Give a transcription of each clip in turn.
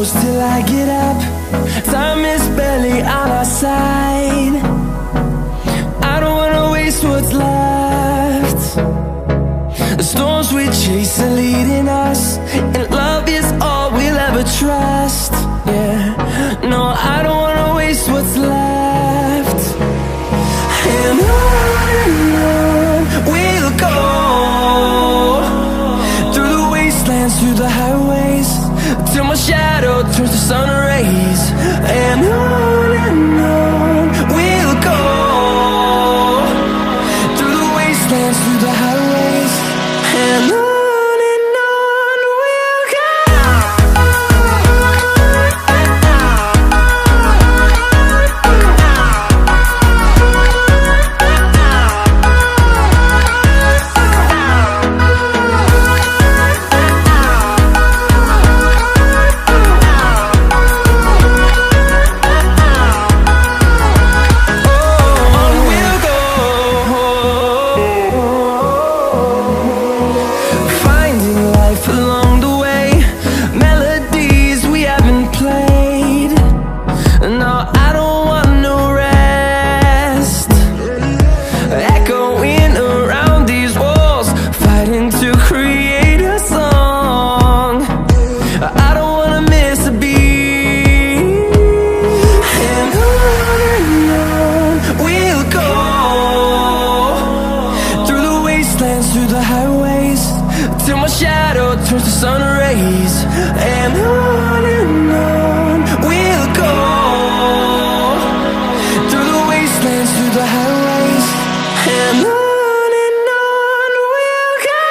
close till I get up. Time is barely on our side. I don't wanna waste what's left. The storms we chase are leading us, and love is all we'll ever trust. Yeah, no, I don't wanna waste what's left. And on we'll go, through the wastelands, through the highways, till my shadow turns to sun rays. And on we'll go, through the wastelands, through the highways, and on we'll go. Through the highways, till my shadow turns to sun rays. And on we'll go, through the wastelands, through the highways, and on we'll go.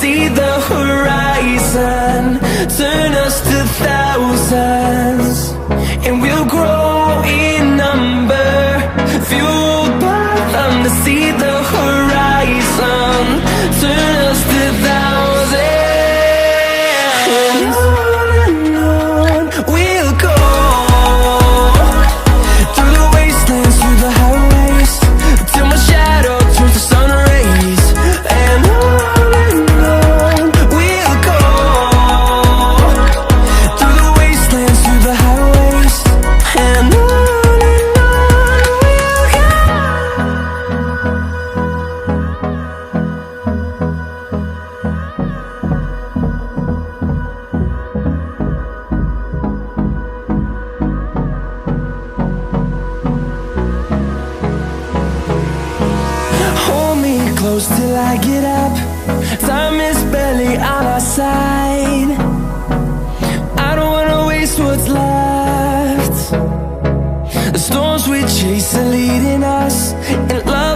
See the horizon, turn us to thousands, and we'll grow in number, fueled by them. To see the horizon, turn us to thousands, and on we'll go, through the wastelands, through the highways, till my shadow turns to sun rays. And close till I get up. Time is barely on our side. I don't wanna waste what's left. The storms we chase are leading us, and love